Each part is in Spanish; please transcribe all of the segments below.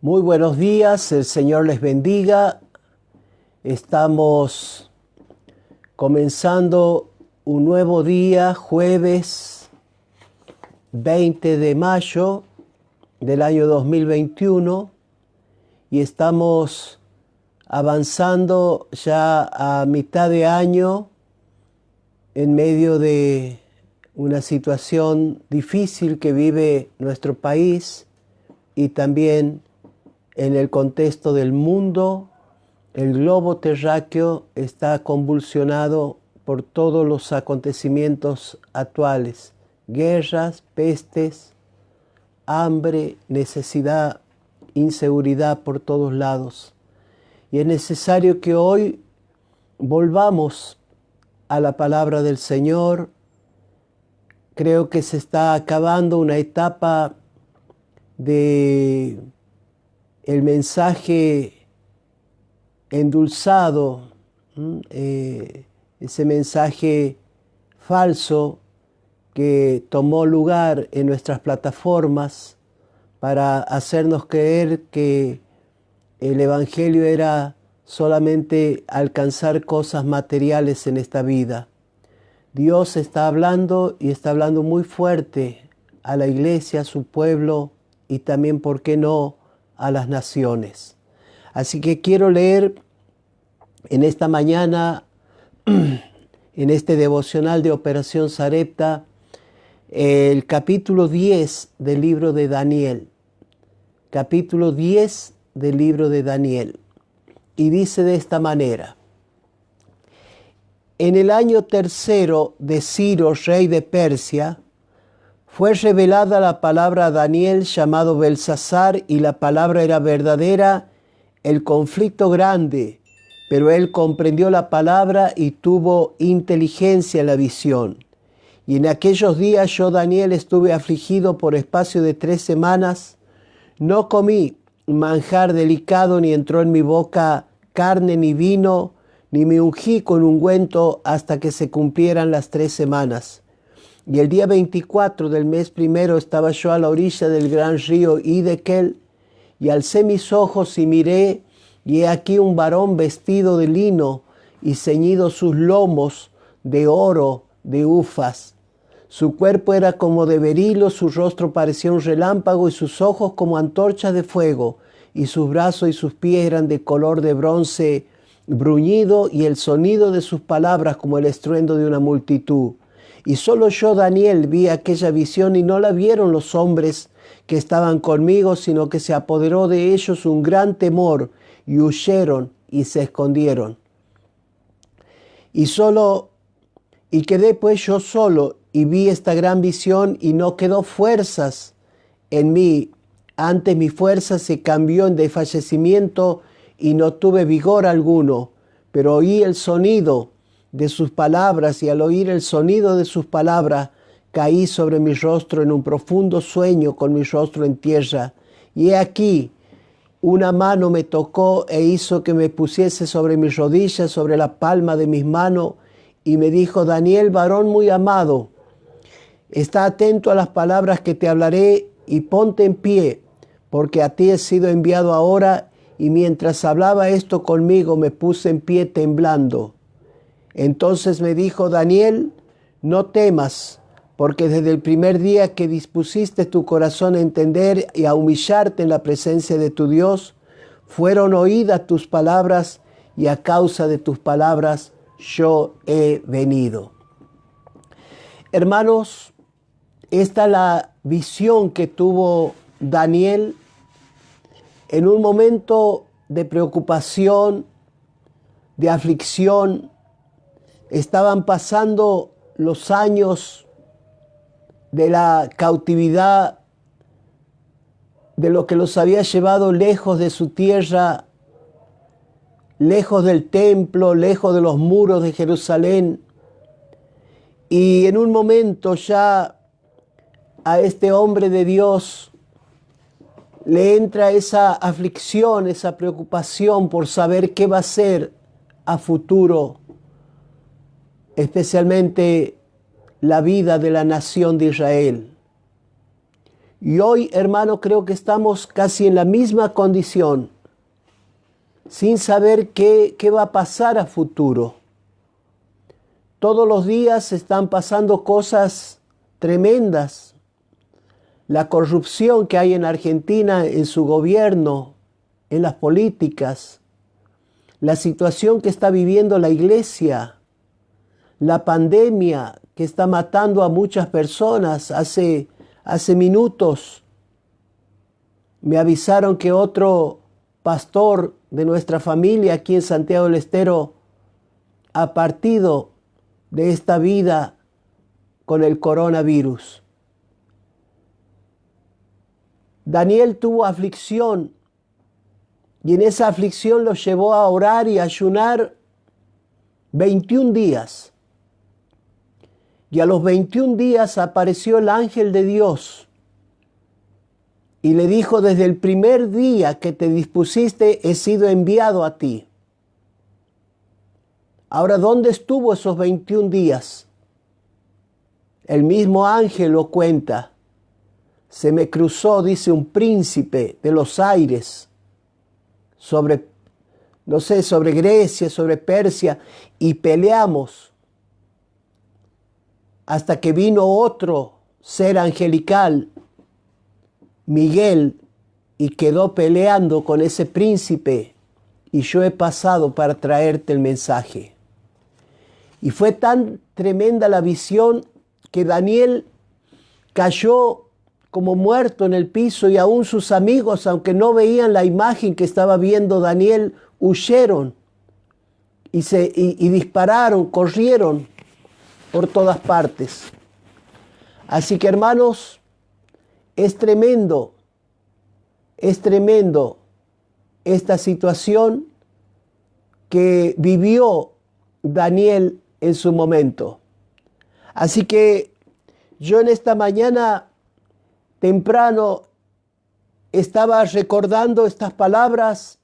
Muy buenos días, el Señor les bendiga. Estamos comenzando un nuevo día, jueves 20 de mayo del año 2021, y estamos avanzando ya a mitad de año en medio de una situación difícil que vive nuestro país y también en el contexto del mundo. El globo terráqueo está convulsionado por todos los acontecimientos actuales: guerras, pestes, hambre, necesidad, inseguridad por todos lados. Y es necesario que hoy volvamos a la palabra del Señor. Creo que se está acabando una etapa de el mensaje endulzado, ese mensaje falso que tomó lugar en nuestras plataformas para hacernos creer que el Evangelio era solamente alcanzar cosas materiales en esta vida. Dios está hablando, y está hablando muy fuerte a la iglesia, a su pueblo y también, ¿por qué no?, a las naciones. Así que quiero leer en esta mañana, en este devocional de Operación Sarepta, el capítulo 10 del libro de Daniel. Capítulo 10 del libro de Daniel. Y dice de esta manera: en el año tercero de Ciro, rey de Persia, fue revelada la palabra a Daniel, llamado Belsasar, y la palabra era verdadera, el conflicto grande, pero él comprendió la palabra y tuvo inteligencia en la visión. Y en aquellos días yo, Daniel, estuve afligido por espacio de 3 semanas. No comí manjar delicado, ni entró en mi boca carne ni vino, ni me ungí con ungüento hasta que se cumplieran las 3 semanas. Y el día 24 del mes primero estaba yo a la orilla del gran río Hiddekel, y alcé mis ojos y miré, y he aquí un varón vestido de lino y ceñido sus lomos de oro de Ufaz. Su cuerpo era como de berilo, su rostro parecía un relámpago y sus ojos como antorchas de fuego, y sus brazos y sus pies eran de color de bronce bruñido, y el sonido de sus palabras como el estruendo de una multitud. Y solo yo, Daniel, vi aquella visión, y no la vieron los hombres que estaban conmigo, sino que se apoderó de ellos un gran temor, y huyeron y se escondieron. Y quedé pues yo solo, y vi esta gran visión, y no quedó fuerzas en mí. Antes mi fuerza se cambió en desfallecimiento, y no tuve vigor alguno. Pero oí el sonido de sus palabras, y al oír el sonido de sus palabras, caí sobre mi rostro en un profundo sueño, con mi rostro en tierra. Y he aquí, una mano me tocó e hizo que me pusiese sobre mis rodillas, sobre la palma de mis manos, y me dijo: Daniel, varón muy amado, está atento a las palabras que te hablaré, y ponte en pie, porque a ti he sido enviado ahora. Y mientras hablaba esto conmigo, me puse en pie temblando. Entonces me dijo: Daniel, no temas, porque desde el primer día que dispusiste tu corazón a entender y a humillarte en la presencia de tu Dios, fueron oídas tus palabras, y a causa de tus palabras yo he venido. Hermanos, esta es la visión que tuvo Daniel en un momento de preocupación, de aflicción. Estaban pasando los años de la cautividad, de lo que los había llevado lejos de su tierra, lejos del templo, lejos de los muros de Jerusalén. Y en un momento ya a este hombre de Dios le entra esa aflicción, esa preocupación por saber qué va a ser a futuro, especialmente la vida de la nación de Israel. Y hoy, hermano, creo que estamos casi en la misma condición, sin saber qué va a pasar a futuro. Todos los días están pasando cosas tremendas. La corrupción que hay en Argentina, en su gobierno, en las políticas, la situación que está viviendo la iglesia, la pandemia que está matando a muchas personas. Hace minutos me avisaron que otro pastor de nuestra familia aquí en Santiago del Estero ha partido de esta vida con el coronavirus. Daniel tuvo aflicción y en esa aflicción lo llevó a orar y a ayunar 21 días. Y a los 21 días apareció el ángel de Dios y le dijo: desde el primer día que te dispusiste he sido enviado a ti. Ahora, ¿dónde estuvo esos 21 días? El mismo ángel lo cuenta. Se me cruzó, dice, un príncipe de los aires sobre Grecia, sobre Persia, y peleamos hasta que vino otro ser angelical, Miguel, y quedó peleando con ese príncipe, y yo he pasado para traerte el mensaje. Y fue tan tremenda la visión que Daniel cayó como muerto en el piso, y aún sus amigos, aunque no veían la imagen que estaba viendo Daniel, huyeron y dispararon, corrieron por todas partes. Así que, hermanos, es tremendo esta situación que vivió Daniel en su momento. Así que yo en esta mañana temprano estaba recordando estas palabras,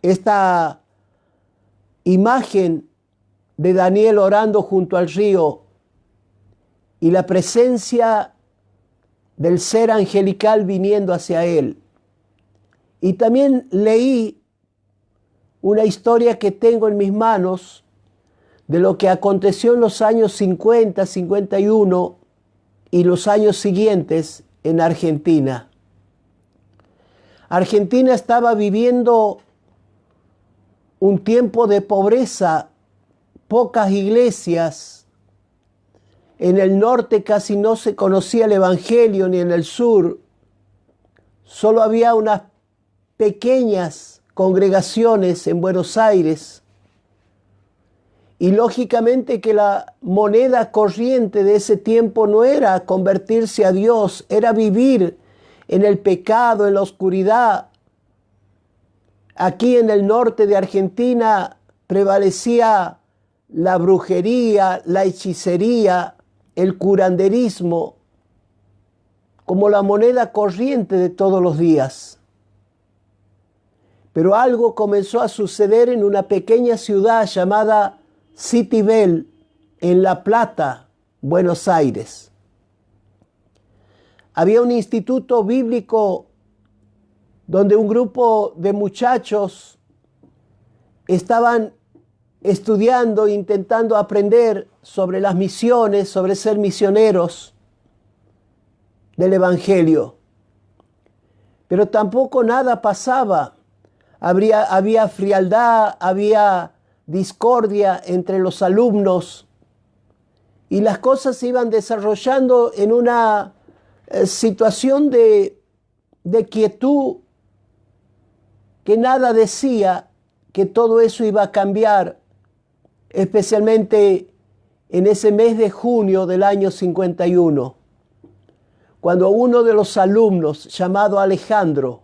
esta imagen de Daniel orando junto al río y la presencia del ser angelical viniendo hacia él. Y también leí una historia que tengo en mis manos de lo que aconteció en los años 50, 51 y los años siguientes en Argentina. Argentina estaba viviendo un tiempo de pobreza, pocas iglesias. En el norte casi no se conocía el evangelio, ni en el sur. Solo había unas pequeñas congregaciones en Buenos Aires. Y lógicamente que la moneda corriente de ese tiempo no era convertirse a Dios, era vivir en el pecado, en la oscuridad. Aquí en el norte de Argentina prevalecía la brujería, la hechicería, el curanderismo, como la moneda corriente de todos los días. Pero algo comenzó a suceder en una pequeña ciudad llamada Citibel, en La Plata, Buenos Aires. Había un instituto bíblico donde un grupo de muchachos estaban estudiando, intentando aprender sobre las misiones, sobre ser misioneros del Evangelio. Pero tampoco nada pasaba. Había frialdad, había discordia entre los alumnos y las cosas se iban desarrollando en una situación de quietud que nada decía que todo eso iba a cambiar, especialmente en ese mes de junio del año 51, cuando uno de los alumnos, llamado Alejandro,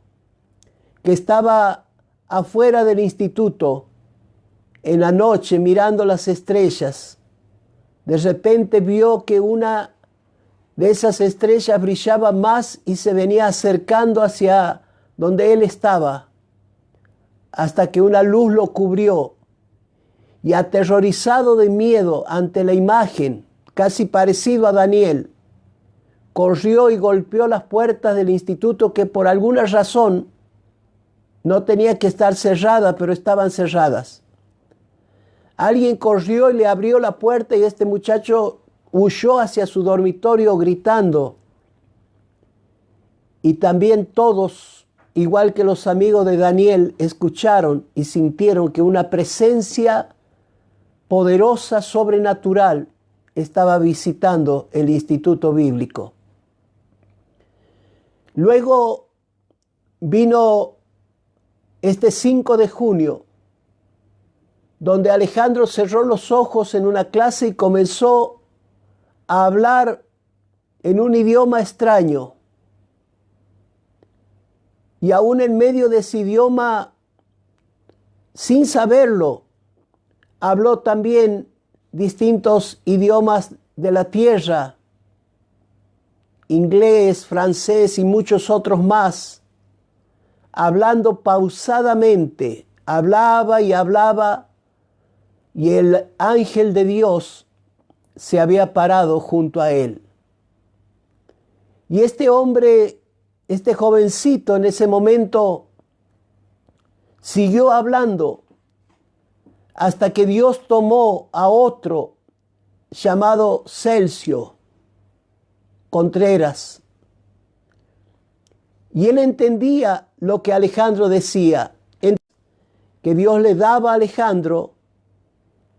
que estaba afuera del instituto, en la noche mirando las estrellas, de repente vio que una de esas estrellas brillaba más y se venía acercando hacia donde él estaba, hasta que una luz lo cubrió. Y aterrorizado de miedo ante la imagen, casi parecido a Daniel, corrió y golpeó las puertas del instituto que por alguna razón no tenía que estar cerrada, pero estaban cerradas. Alguien corrió y le abrió la puerta y este muchacho huyó hacia su dormitorio gritando. Y también todos, igual que los amigos de Daniel, escucharon y sintieron que una presencia poderosa, sobrenatural, estaba visitando el instituto bíblico. Luego vino este 5 de junio, donde Alejandro cerró los ojos en una clase y comenzó a hablar en un idioma extraño. Y aún en medio de ese idioma, sin saberlo, habló también distintos idiomas de la tierra, inglés, francés y muchos otros más, hablando pausadamente, hablaba y el ángel de Dios se había parado junto a él. Y este hombre, este jovencito en ese momento, siguió hablando hasta que Dios tomó a otro llamado Celso Contreras. Y él entendía lo que Alejandro decía, que Dios le daba a Alejandro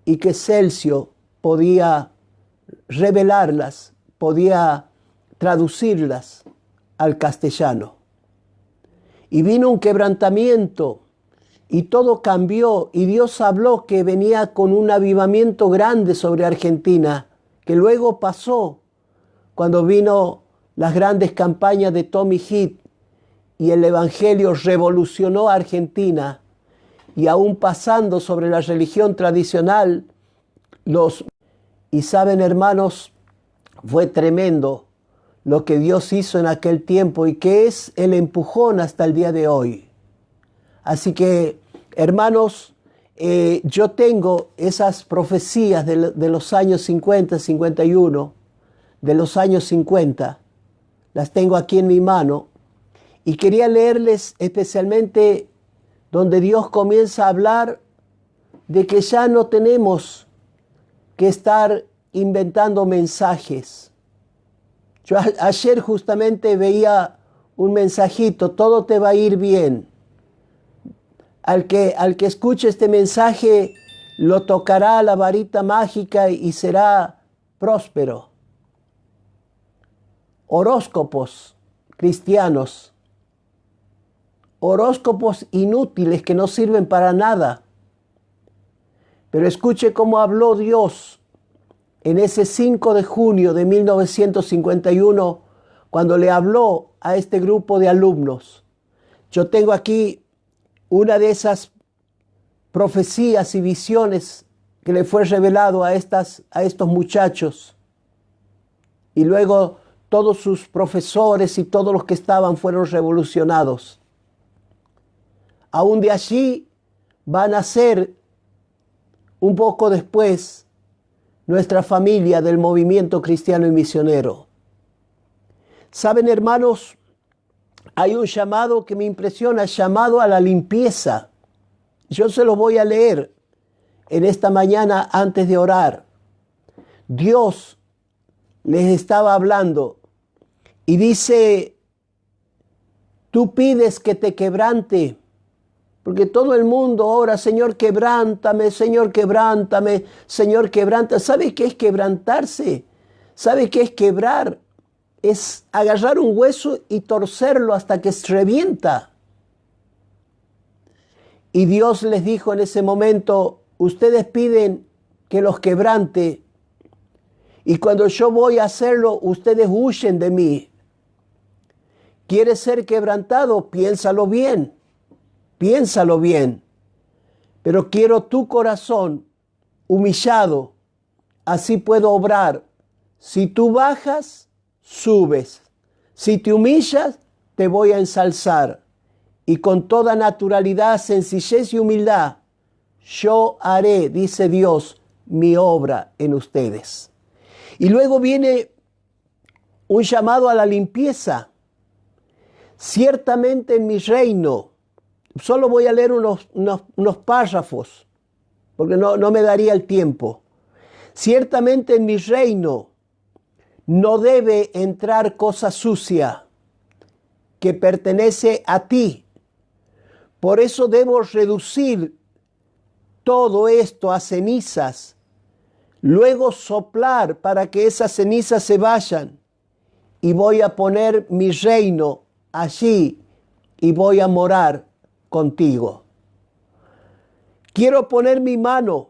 y que Celso podía revelarlas, podía traducirlas al castellano. Y vino un quebrantamiento y todo cambió y Dios habló que venía con un avivamiento grande sobre Argentina, que luego pasó cuando vino las grandes campañas de Tommy Heath y el evangelio revolucionó a Argentina. Y aún pasando sobre la religión tradicional, y saben, hermanos, fue tremendo lo que Dios hizo en aquel tiempo y que es el empujón hasta el día de hoy. Así que, hermanos, yo tengo esas profecías de los años 50, 51, de los años 50, las tengo aquí en mi mano, y quería leerles especialmente donde Dios comienza a hablar de que ya no tenemos que estar inventando mensajes. Yo ayer justamente veía un mensajito, todo te va a ir bien. Al que escuche este mensaje lo tocará la varita mágica y será próspero. Horóscopos cristianos. Horóscopos inútiles que no sirven para nada. Pero escuche cómo habló Dios en ese 5 de junio de 1951, cuando le habló a este grupo de alumnos. Yo tengo aquí una de esas profecías y visiones que le fue revelado a estos muchachos. Y luego todos sus profesores y todos los que estaban fueron revolucionados. Aún de allí van a ser, un poco después, nuestra familia del movimiento cristiano y misionero. Saben, hermanos, hay un llamado que me impresiona, llamado a la limpieza. Yo se lo voy a leer en esta mañana antes de orar. Dios les estaba hablando y dice, tú pides que te quebrante. Porque todo el mundo ora, Señor, quebrántame, Señor, quebrántame, Señor, quebranta. ¿Sabe qué es quebrantarse? ¿Sabe qué es quebrar? Es agarrar un hueso y torcerlo hasta que se revienta. Y Dios les dijo en ese momento, ustedes piden que los quebrante, y cuando yo voy a hacerlo, ustedes huyen de mí. ¿Quieres ser quebrantado? Piénsalo bien. Piénsalo bien, pero quiero tu corazón humillado, así puedo obrar. Si tú bajas, subes. Si te humillas, te voy a ensalzar. Y con toda naturalidad, sencillez y humildad, yo haré, dice Dios, mi obra en ustedes. Y luego viene un llamado a la limpieza. Ciertamente en mi reino, solo voy a leer unos párrafos, porque no me daría el tiempo. Ciertamente en mi reino no debe entrar cosa sucia que pertenece a ti. Por eso debo reducir todo esto a cenizas, luego soplar para que esas cenizas se vayan, y voy a poner mi reino allí y voy a morar contigo. Quiero poner mi mano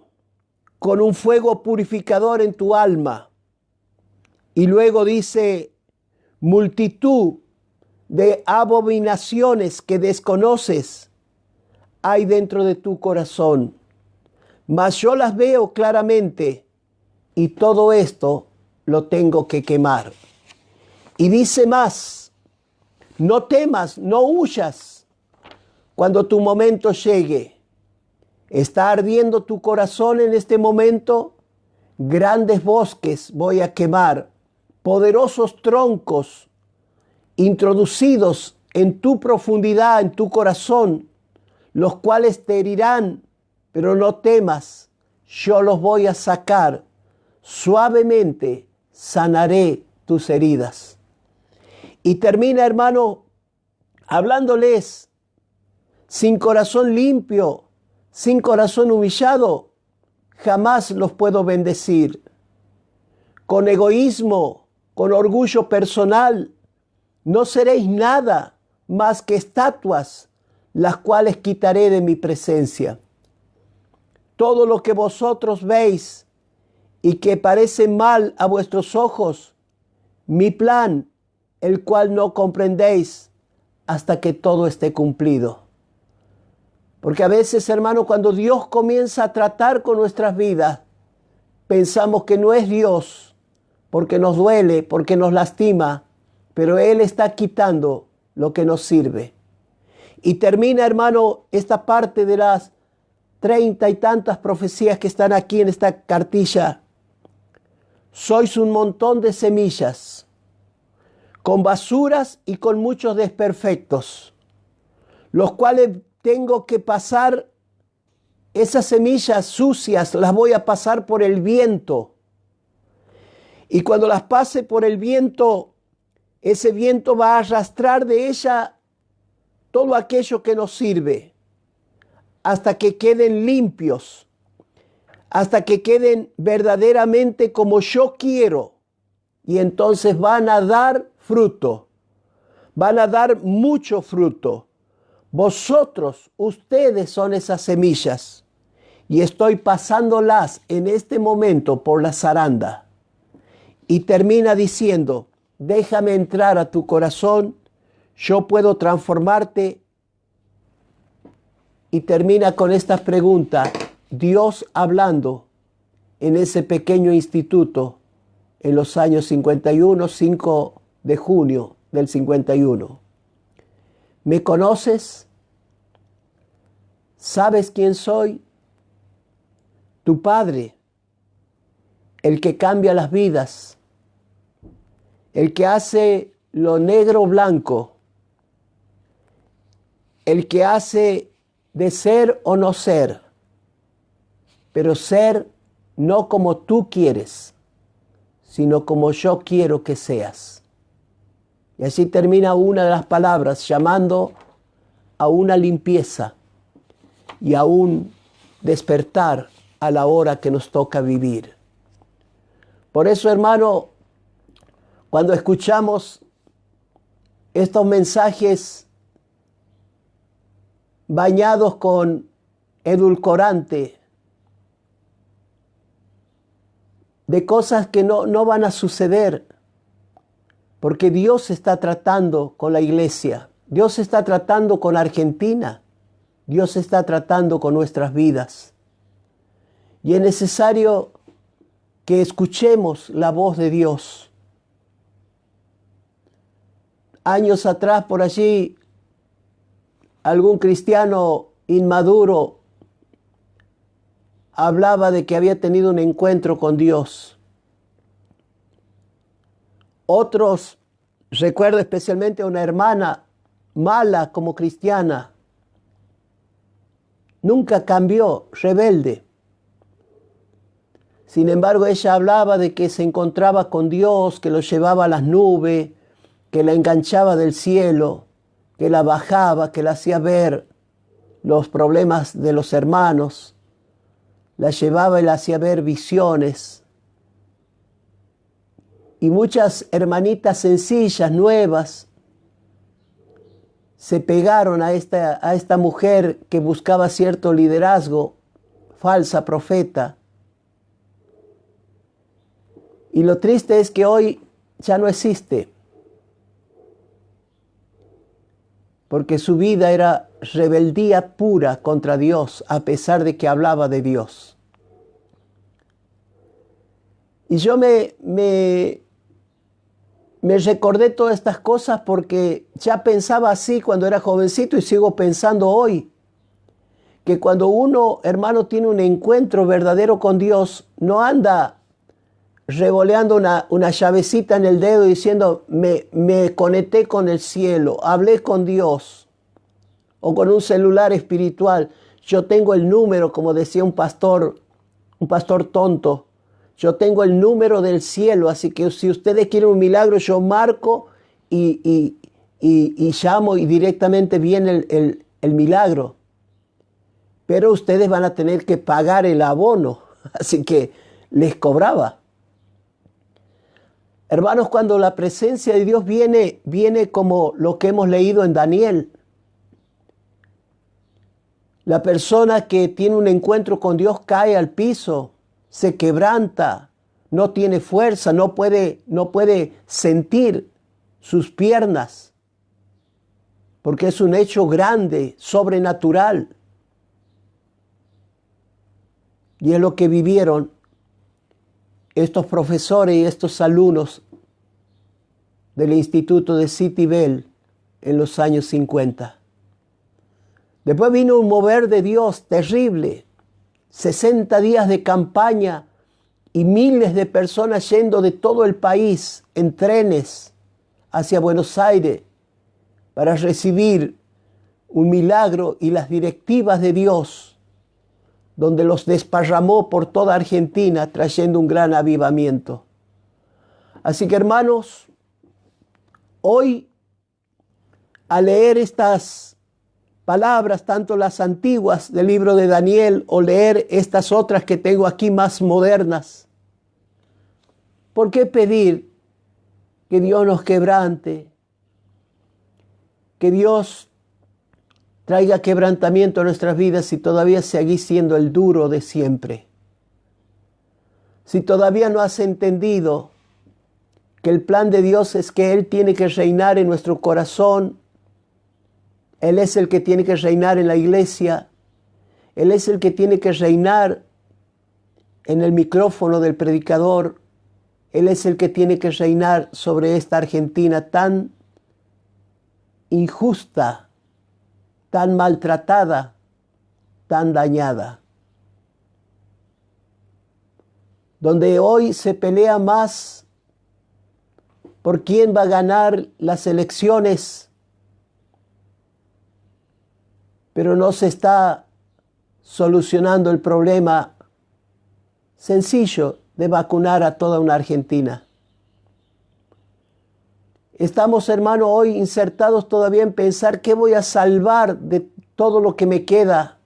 con un fuego purificador en tu alma. Y luego dice, multitud de abominaciones que desconoces hay dentro de tu corazón, mas yo las veo claramente y todo esto lo tengo que quemar. Y dice más, no temas, no huyas cuando tu momento llegue. Está ardiendo tu corazón en este momento, grandes bosques voy a quemar, poderosos troncos introducidos en tu profundidad, en tu corazón, los cuales te herirán, pero no temas, yo los voy a sacar, suavemente sanaré tus heridas. Y termina, hermano, hablándoles, sin corazón limpio, sin corazón humillado, jamás los puedo bendecir. Con egoísmo, con orgullo personal, no seréis nada más que estatuas, las cuales quitaré de mi presencia. Todo lo que vosotros veis y que parece mal a vuestros ojos, mi plan, el cual no comprendéis hasta que todo esté cumplido. Porque a veces, hermano, cuando Dios comienza a tratar con nuestras vidas, pensamos que no es Dios, porque nos duele, porque nos lastima, pero Él está quitando lo que nos sirve. Y termina, hermano, esta parte de las 30 y tantas profecías que están aquí en esta cartilla. Sois un montón de semillas, con basuras y con muchos desperfectos, los cuales tengo que pasar, esas semillas sucias las voy a pasar por el viento. Y cuando las pase por el viento, ese viento va a arrastrar de ella todo aquello que nos sirve, hasta que queden limpios, hasta que queden verdaderamente como yo quiero. Y entonces van a dar fruto, van a dar mucho fruto. Vosotros, ustedes son esas semillas, y estoy pasándolas en este momento por la zaranda. Y termina diciendo, déjame entrar a tu corazón, yo puedo transformarte. Y termina con esta pregunta, Dios hablando en ese pequeño instituto en los años 51, 5 de junio del 51. ¿Me conoces? ¿Sabes quién soy? Tu Padre, el que cambia las vidas, el que hace lo negro blanco, el que hace de ser o no ser, pero ser no como tú quieres, sino como yo quiero que seas. Y así termina una de las palabras, llamando a una limpieza y a un despertar a la hora que nos toca vivir. Por eso, hermano, cuando escuchamos estos mensajes bañados con edulcorante, de cosas que no van a suceder, porque Dios está tratando con la iglesia, Dios está tratando con Argentina, Dios está tratando con nuestras vidas. Y es necesario que escuchemos la voz de Dios. Años atrás, por allí, algún cristiano inmaduro hablaba de que había tenido un encuentro con Dios. Otros, recuerdo especialmente a una hermana mala como cristiana, nunca cambió, rebelde. Sin embargo, ella hablaba de que se encontraba con Dios, que lo llevaba a las nubes, que la enganchaba del cielo, que la bajaba, que la hacía ver los problemas de los hermanos, la llevaba y la hacía ver visiones. Y muchas hermanitas sencillas, nuevas, se pegaron a esta mujer que buscaba cierto liderazgo, falsa profeta. Y lo triste es que hoy ya no existe, porque su vida era rebeldía pura contra Dios, a pesar de que hablaba de Dios. Y yo me recordé todas estas cosas porque ya pensaba así cuando era jovencito y sigo pensando hoy, que cuando uno, hermano, tiene un encuentro verdadero con Dios, no anda revoleando una llavecita en el dedo diciendo, me conecté con el cielo, hablé con Dios, o con un celular espiritual. Yo tengo el número, como decía un pastor tonto, yo tengo el número del cielo, así que si ustedes quieren un milagro, yo marco y llamo y directamente viene el milagro. Pero ustedes van a tener que pagar el abono, así que les cobraba. Hermanos, cuando la presencia de Dios viene como lo que hemos leído en Daniel. La persona que tiene un encuentro con Dios cae al piso, se quebranta, no tiene fuerza, no puede sentir sus piernas, porque es un hecho grande, sobrenatural. Y es lo que vivieron estos profesores y estos alumnos del Instituto de City Bell en los años 50. Después vino un mover de Dios terrible, 60 días de campaña y miles de personas yendo de todo el país en trenes hacia Buenos Aires para recibir un milagro y las directivas de Dios, donde los desparramó por toda Argentina trayendo un gran avivamiento. Así que, hermanos, hoy al leer estas palabras, tanto las antiguas del libro de Daniel o leer estas otras que tengo aquí más modernas, ¿por qué pedir que Dios nos quebrante? Que Dios traiga quebrantamiento a nuestras vidas si todavía seguís siendo el duro de siempre. Si todavía no has entendido que el plan de Dios es que Él tiene que reinar en nuestro corazón, Él es el que tiene que reinar en la iglesia, Él es el que tiene que reinar en el micrófono del predicador, Él es el que tiene que reinar sobre esta Argentina tan injusta, tan maltratada, tan dañada. Donde hoy se pelea más por quién va a ganar las elecciones, pero no se está solucionando el problema sencillo de vacunar a toda una Argentina. Estamos, hermano, hoy insertados todavía en pensar qué voy a salvar de todo lo que me queda,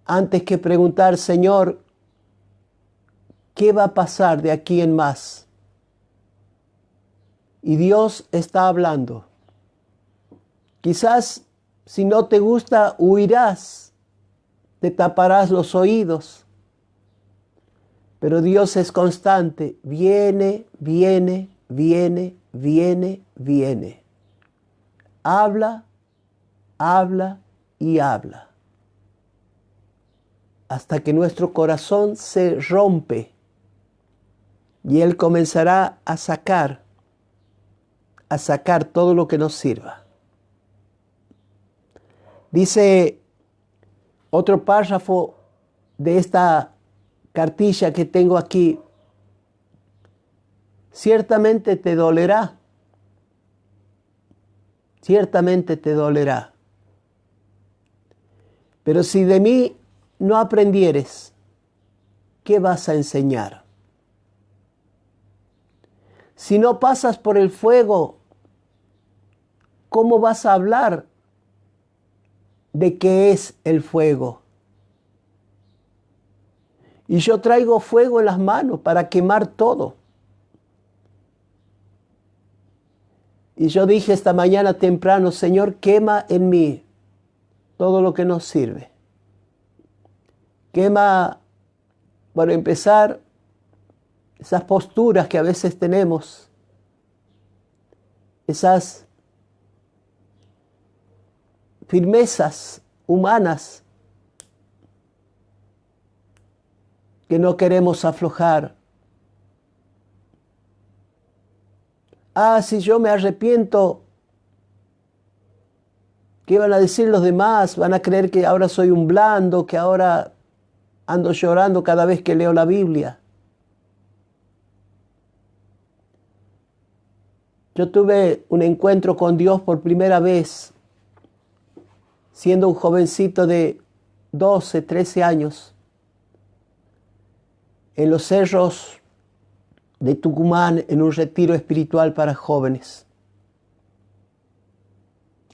antes que preguntar, Señor, ¿qué va a pasar de aquí en más? Y Dios está hablando. Quizás si no te gusta, huirás, te taparás los oídos. Pero Dios es constante, viene, viene, viene, viene, viene. Habla, habla y habla. Hasta que nuestro corazón se rompe y Él comenzará a sacar todo lo que nos sirva. Dice otro párrafo de esta cartilla que tengo aquí: ciertamente te dolerá. Ciertamente te dolerá. Pero si de mí no aprendieres, ¿qué vas a enseñar? Si no pasas por el fuego, ¿cómo vas a hablar de qué es el fuego? Y yo traigo fuego en las manos para quemar todo. Y yo dije esta mañana temprano, Señor, quema en mí todo lo que nos sirve. Quema, para empezar, esas posturas que a veces tenemos, esas firmezas humanas que no queremos aflojar. Si yo me arrepiento, ¿qué van a decir los demás? Van a creer que ahora soy un blando, que ahora ando llorando cada vez que leo la Biblia. Yo tuve un encuentro con Dios por primera vez, siendo un jovencito de 12, 13 años, en los cerros de Tucumán, en un retiro espiritual para jóvenes.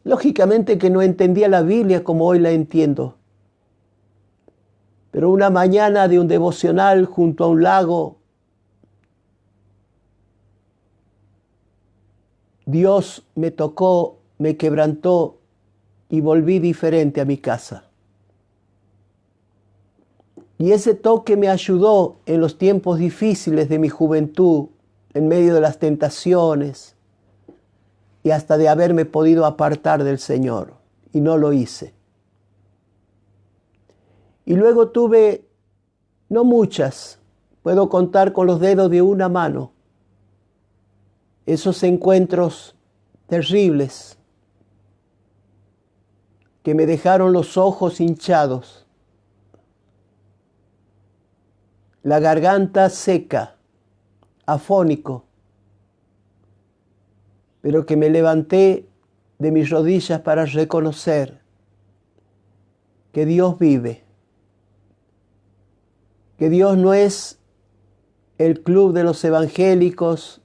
Lógicamente que no entendía la Biblia como hoy la entiendo. Pero una mañana de un devocional junto a un lago, Dios me tocó, me quebrantó y volví diferente a mi casa. Y ese toque me ayudó en los tiempos difíciles de mi juventud, en medio de las tentaciones y hasta de haberme podido apartar del Señor. Y no lo hice. Y luego tuve, no muchas, puedo contar con los dedos de una mano, esos encuentros terribles que me dejaron los ojos hinchados, la garganta seca, afónico, pero que me levanté de mis rodillas para reconocer que Dios vive, que Dios no es el club de los evangélicos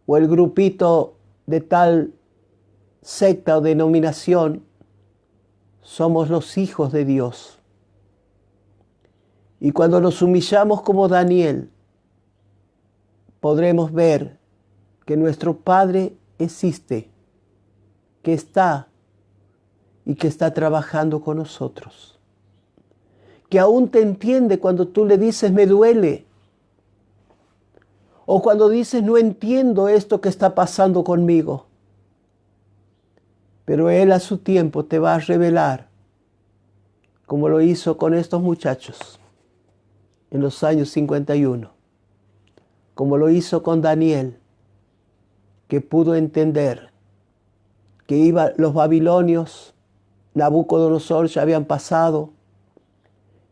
o el grupito de tal secta o denominación. Somos los hijos de Dios. Y cuando nos humillamos como Daniel, podremos ver que nuestro Padre existe, que está y que está trabajando con nosotros. Que aún te entiende cuando tú le dices me duele. O cuando dices no entiendo esto que está pasando conmigo. Pero Él a su tiempo te va a revelar, como lo hizo con estos muchachos en los años 51, como lo hizo con Daniel, que pudo entender que los babilonios, Nabucodonosor ya habían pasado,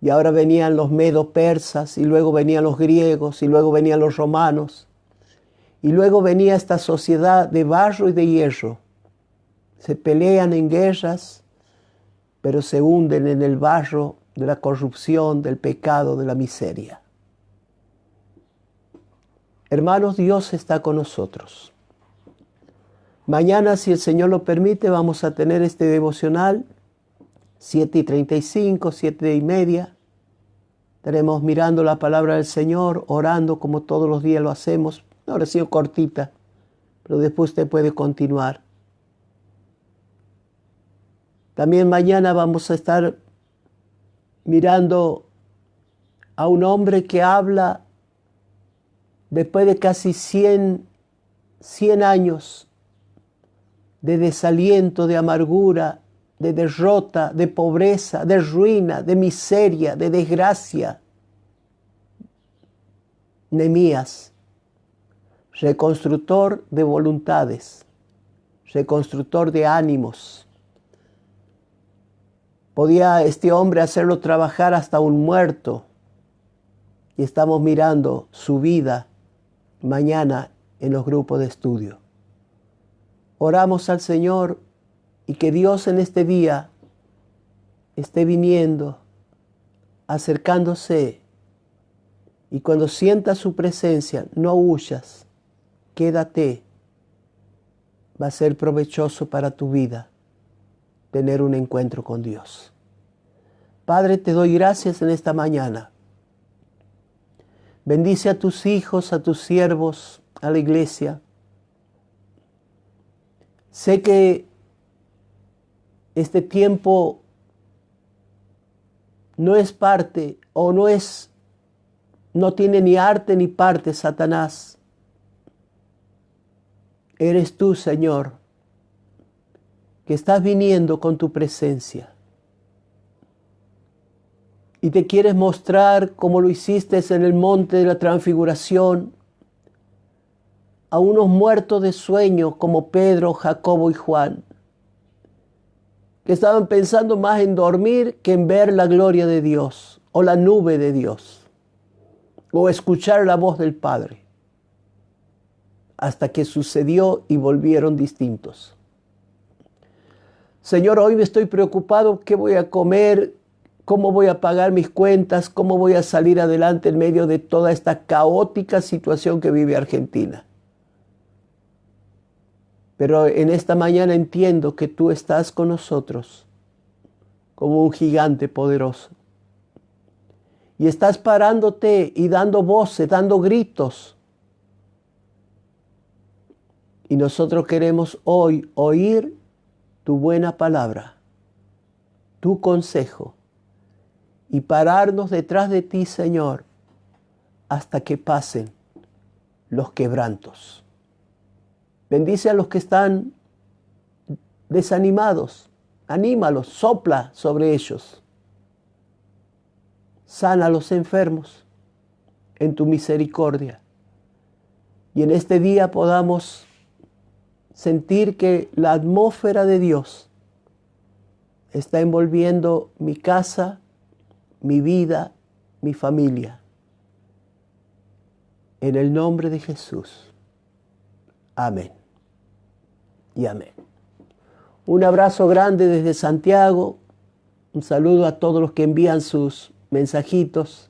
y ahora venían los medo-persas, y luego venían los griegos, y luego venían los romanos, y luego venía esta sociedad de barro y de hierro. Se pelean en guerras, pero se hunden en el barro de la corrupción, del pecado, de la miseria. Hermanos, Dios está con nosotros. Mañana, si el Señor lo permite, vamos a tener este devocional, 7:35, 7:30. Estaremos mirando la palabra del Señor, orando como todos los días lo hacemos. Una oración cortita, pero después usted puede continuar. También mañana vamos a estar mirando a un hombre que habla después de casi 100 años de desaliento, de amargura, de derrota, de pobreza, de ruina, de miseria, de desgracia. Nehemías, reconstructor de voluntades, reconstructor de ánimos. Podía este hombre hacerlo trabajar hasta un muerto. Y estamos mirando su vida mañana en los grupos de estudio. Oramos al Señor y que Dios en este día esté viniendo, acercándose, y cuando sientas su presencia, no huyas, quédate. Va a ser provechoso para tu vida tener un encuentro con Dios. Padre, te doy gracias en esta mañana. Bendice a tus hijos, a tus siervos, a la iglesia. Sé que este tiempo no es parte o no tiene ni arte ni parte, Satanás. Eres tú, Señor, que estás viniendo con tu presencia. Y te quieres mostrar como lo hiciste en el monte de la transfiguración a unos muertos de sueño como Pedro, Jacobo y Juan, que estaban pensando más en dormir que en ver la gloria de Dios o la nube de Dios o escuchar la voz del Padre, hasta que sucedió y volvieron distintos. Señor, hoy me estoy preocupado, ¿qué voy a comer? ¿Cómo voy a pagar mis cuentas? ¿Cómo voy a salir adelante en medio de toda esta caótica situación que vive Argentina? Pero en esta mañana entiendo que tú estás con nosotros como un gigante poderoso. Y estás parándote y dando voces, dando gritos. Y nosotros queremos hoy oír tu buena palabra, tu consejo, y pararnos detrás de ti, Señor, hasta que pasen los quebrantos. Bendice a los que están desanimados, anímalos, sopla sobre ellos. Sana a los enfermos en tu misericordia. Y en este día podamos sentir que la atmósfera de Dios está envolviendo mi casa, mi vida, mi familia. En el nombre de Jesús. Amén. Y amén. Un abrazo grande desde Santiago. Un saludo a todos los que envían sus mensajitos.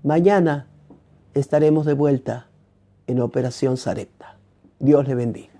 Mañana estaremos de vuelta en Operación Sarepta. Dios le bendiga.